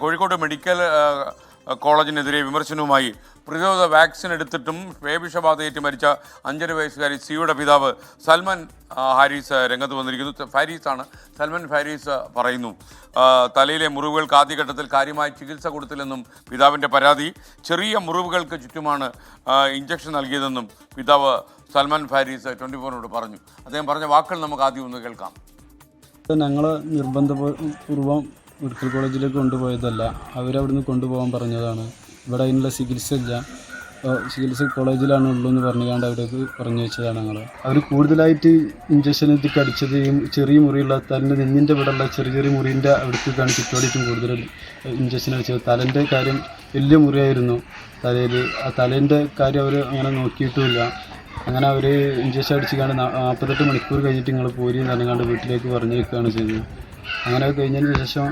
Kozhikode medical കോളേജിനെതിരെ വിമർശനവുമായി പ്രതിരോധ vaccine എടുത്തിട്ടും പേവിഷബാധയേറ്റ് മരിച്ച 5.5 വയസ്സുകാരി സിയുടെ പിതാവ് സൽമാൻ ഹാരിസ് രംഗത്ത് വന്നിരിക്കുന്നു. ഫാരീസാണ്. സൽമാൻ ഫാരീസ് പറയുന്നു, തലയിലെ മുറിവുകൾക്ക് ആദ്യഘട്ടത്തിൽ കാര്യമായ ചികിത്സ കൊടുത്തില്ലെന്നും പിതാവിൻ്റെ പരാതി. ചെറിയ മുറിവുകൾക്ക് ചുറ്റുമാണ് ഇഞ്ചക്ഷൻ നൽകിയതെന്നും പിതാവ് സൽമാൻ ഫാരീസ് 24നോട് പറഞ്ഞു. അദ്ദേഹം പറഞ്ഞ വാക്കുകൾ നമുക്ക് ആദ്യം ഒന്ന് കേൾക്കാം. ഞങ്ങൾ നിർബന്ധപൂർവ്വം മെഡിക്കൽ കോളേജിലേക്ക് കൊണ്ടുപോയതല്ല, അവരവിടുന്ന് കൊണ്ടുപോകാൻ പറഞ്ഞതാണ്. ഇവിടെ അതിനുള്ള ചികിത്സ ഇല്ല, ചികിത്സ കോളേജിലാണ് ഉള്ളൂ എന്ന് പറഞ്ഞുകൊണ്ട് അവിടേക്ക് പറഞ്ഞു വെച്ചതാണ് ഞങ്ങൾ. അവർ കൂടുതലായിട്ട് ഇഞ്ചക്ഷൻ എത്തിക്ക് അടിച്ചത് ചെറിയ മുറിയുള്ള തലിൻ്റെ നെഞ്ഞിൻ്റെ ഇവിടെയുള്ള ചെറിയ മുറിൻ്റെ അവിടേക്കാണ് ചുറ്റുപാടിയിട്ടും കൂടുതൽ ഇഞ്ചക്ഷൻ അടിച്ചത്. തലേൻ്റെ കാര്യം വലിയ മുറിയായിരുന്നു തലയിൽ. ആ തലേൻ്റെ കാര്യം അവർ അങ്ങനെ നോക്കിയിട്ടുമില്ല. അങ്ങനെ അവർ ഇഞ്ചക്ഷൻ അടിച്ചിക്കാണ്ട് 48 മണിക്കൂർ കഴിഞ്ഞിട്ട് നിങ്ങൾ പോരി എന്ന് പറഞ്ഞുകൊണ്ട് വീട്ടിലേക്ക് പറഞ്ഞേക്കുകയാണ് ചെയ്തത്. അങ്ങനെ കഴിഞ്ഞതിന് ശേഷം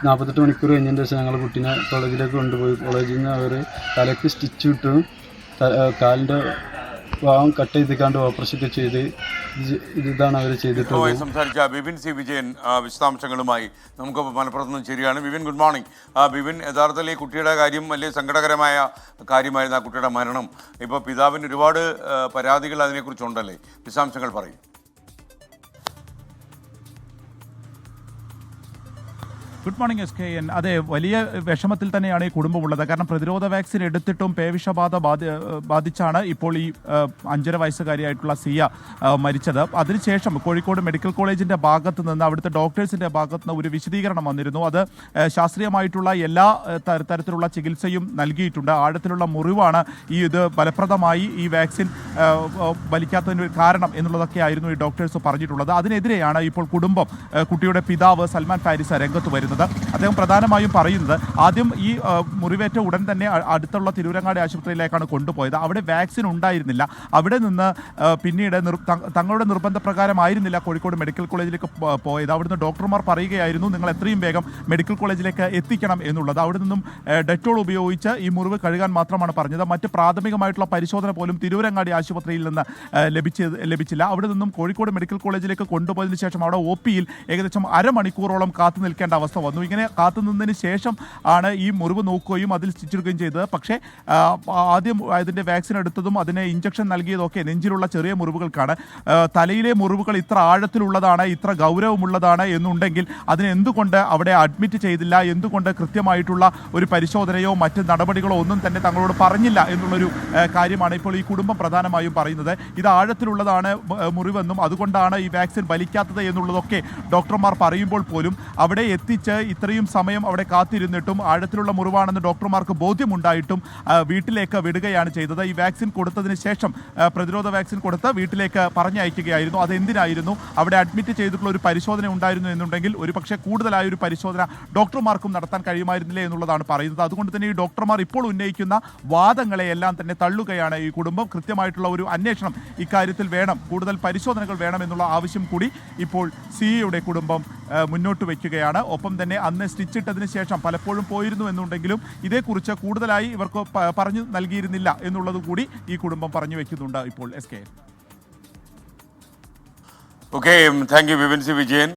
48 മണിക്കൂർ കഴിഞ്ഞതിന് ശേഷം ഞങ്ങൾ കുട്ടീനെ കോളേജിലേക്ക് കൊണ്ടുപോയി. കോളേജിൽ നിന്ന് അവർ തലയ്ക്ക് സ്റ്റിച്ച് ഇട്ടു, കാലിൻ്റെ ഭാഗം കട്ട് ചെയ്തിക്കാണ്ട് ഓപ്പറേഷൻ ഒക്കെ ചെയ്ത് ഇതാണ് അവർ ചെയ്തിട്ടുള്ളത്. സംസാരിച്ച ബിപിൻ സി വിജയൻ വിശദാംശങ്ങളുമായി നമുക്ക് മലപ്പുറത്ത് നിന്ന് ശരിയാണ്. Bipin, good morning. ബിപിൻ, യഥാർത്ഥത്തിൽ ഈ കുട്ടിയുടെ കാര്യം വലിയ സങ്കടകരമായ കാര്യമായിരുന്നു, ആ കുട്ടിയുടെ മരണം. ഇപ്പോൾ പിതാവിന് ഒരുപാട് പരാതികൾ അതിനെക്കുറിച്ചുണ്ടല്ലേ, വിശദാംശങ്ങൾ പറയും. Good morning SKN. അതെ, വലിയ വിഷമത്തിൽ തന്നെയാണ് ഈ കുടുംബമുള്ളത്. കാരണം പ്രതിരോധ വാക്സിൻ എടുത്തിട്ടും പേവിഷബാധ ബാധിച്ചാണ് ഇപ്പോൾ ഈ 5.5 വയസ്സുകാരിയായിട്ടുള്ള സിയ മരിച്ചത്. അതിനുശേഷം കോഴിക്കോട് മെഡിക്കൽ കോളേജിൻ്റെ ഭാഗത്ത് നിന്ന്, അവിടുത്തെ ഡോക്ടേഴ്സിൻ്റെ ഭാഗത്ത് നിന്ന് ഒരു വിശദീകരണം വന്നിരുന്നു. അത് ശാസ്ത്രീയമായിട്ടുള്ള എല്ലാ തരത്തിലുള്ള ചികിത്സയും നൽകിയിട്ടുണ്ട്. ആഴത്തിലുള്ള മുറിവാണ് ഇത് ഫലപ്രദമായി ഈ വാക്സിൻ വലിക്കാത്തതിന് കാരണം എന്നുള്ളതൊക്കെ ആയിരുന്നു ഈ ഡോക്ടേഴ്സ് പറഞ്ഞിട്ടുള്ളത്. അതിനെതിരെയാണ് ഇപ്പോൾ കുടുംബം, കുട്ടിയുടെ പിതാവ് സൽമാൻ ഫാരിസ് രംഗത്ത് വരുന്നത്. അദ്ദേഹം പ്രധാനമായും പറയുന്നത്, ആദ്യം ഈ മുറിവേറ്റ ഉടൻ തന്നെ അടുത്തുള്ള തിരൂരങ്ങാടി ആശുപത്രിയിലേക്കാണ് കൊണ്ടുപോയത്. അവിടെ വാക്സിൻ ഉണ്ടായിരുന്നില്ല. അവിടെ നിന്ന് പിന്നീട് തങ്ങളുടെ നിർബന്ധപ്രകാരമായിരുന്നില്ല കോഴിക്കോട് മെഡിക്കൽ കോളേജിലേക്ക് പോയത്. അവിടുന്ന് ഡോക്ടർമാർ പറയുകയായിരുന്നു, നിങ്ങൾ എത്രയും വേഗം മെഡിക്കൽ കോളേജിലേക്ക് എത്തിക്കണം എന്നുള്ളത്. അവിടെ നിന്നും ഡെറ്റോൾ ഉപയോഗിച്ച് ഈ മുറിവ് കഴുകാൻ മാത്രമാണ് പറഞ്ഞത്. മറ്റ് പ്രാഥമികമായിട്ടുള്ള പരിശോധന പോലും തിരൂരങ്ങാടി ആശുപത്രിയിൽ നിന്ന് ലഭിച്ചില്ല. അവിടെ നിന്നും കോഴിക്കോട് മെഡിക്കൽ കോളേജിലേക്ക് കൊണ്ടുപോയതിനു ശേഷം അവിടെ OP-യിൽ ഏകദേശം അരമണിക്കൂറോളം കാത്തു നിൽക്കേണ്ട അവസ്ഥ വന്നു. ഇങ്ങനെ കാത്തുനിന്നതിന് ശേഷം ആണ് ഈ മുറിവ് നോക്കുകയും അതിൽ സ്റ്റിച്ചെടുക്കുകയും ചെയ്തത്. പക്ഷേ ആദ്യം അതിൻ്റെ വാക്സിൻ എടുത്തതും അതിനെ ഇഞ്ചക്ഷൻ നൽകിയതൊക്കെ നെഞ്ചിലുള്ള ചെറിയ മുറിവുകൾക്കാണ്. തലയിലെ മുറിവുകൾ ഇത്ര ആഴത്തിലുള്ളതാണ്, ഇത്ര ഗൗരവമുള്ളതാണ് എന്നുണ്ടെങ്കിൽ അതിനെ എന്തുകൊണ്ട് അവിടെ അഡ്മിറ്റ് ചെയ്തില്ല, എന്തുകൊണ്ട് കൃത്യമായിട്ടുള്ള ഒരു പരിശോധനയോ മറ്റ് നടപടികളോ ഒന്നും തന്നെ തങ്ങളോട് പറഞ്ഞില്ല എന്നുള്ളൊരു കാര്യമാണ് ഇപ്പോൾ ഈ കുടുംബം പ്രധാനമായും പറയുന്നത്. ഇത് ആഴത്തിലുള്ളതാണ് മുറിവെന്നും അതുകൊണ്ടാണ് ഈ വാക്സിൻ വലിക്കാത്തത് എന്നുള്ളതൊക്കെ ഡോക്ടർമാർ പറയുമ്പോൾ പോലും അവിടെ എത്തിച്ച് ഇത്രയും സമയം അവിടെ കാത്തിരുന്നിട്ടും ആഴത്തിലുള്ള മുറിവാണെന്ന് ഡോക്ടർമാർക്ക് ബോധ്യമുണ്ടായിട്ടും വീട്ടിലേക്ക് വിടുകയാണ് ചെയ്തത്. ഈ വാക്സിൻ കൊടുത്തതിന് ശേഷം പ്രതിരോധ വാക്സിൻ കൊടുത്ത് വീട്ടിലേക്ക് പറഞ്ഞയക്കുകയായിരുന്നു. അതെന്തിനായിരുന്നു? അവിടെ അഡ്മിറ്റ് ചെയ്തിട്ടുള്ള ഒരു പരിശോധന ഉണ്ടായിരുന്നു എന്നുണ്ടെങ്കിൽ ഒരുപക്ഷെ കൂടുതലായ ഒരു പരിശോധന ഡോക്ടർമാർക്കും നടത്താൻ കഴിയുമായിരുന്നില്ല എന്നുള്ളതാണ് പറയുന്നത്. അതുകൊണ്ട് തന്നെ ഈ ഡോക്ടർമാർ ഇപ്പോൾ ഉന്നയിക്കുന്ന വാദങ്ങളെയെല്ലാം തന്നെ തള്ളുകയാണ് ഈ കുടുംബം. കൃത്യമായിട്ടുള്ള ഒരു അന്വേഷണം ഇക്കാര്യത്തിൽ വേണം, കൂടുതൽ പരിശോധനകൾ വേണം എന്നുള്ള ആവശ്യം കൂടി ഇപ്പോൾ സിയുടെ കുടുംബം മുന്നോട്ട് വയ്ക്കുകയാണ്. ഒപ്പം തന്നെ അന്ന് സ്റ്റിച്ചിട്ടതിന് ശേഷം പലപ്പോഴും പോയിരുന്നു എന്നുണ്ടെങ്കിലും ഇതേക്കുറിച്ച് കൂടുതലായി ഇവർക്ക് പറഞ്ഞു നൽകിയിരുന്നില്ല എന്നുള്ളത് കൂടി ഈ കുടുംബം പറഞ്ഞു വയ്ക്കുന്നുണ്ട് ഇപ്പോൾ SKN. Okay, thank you Bipin C Vijayan.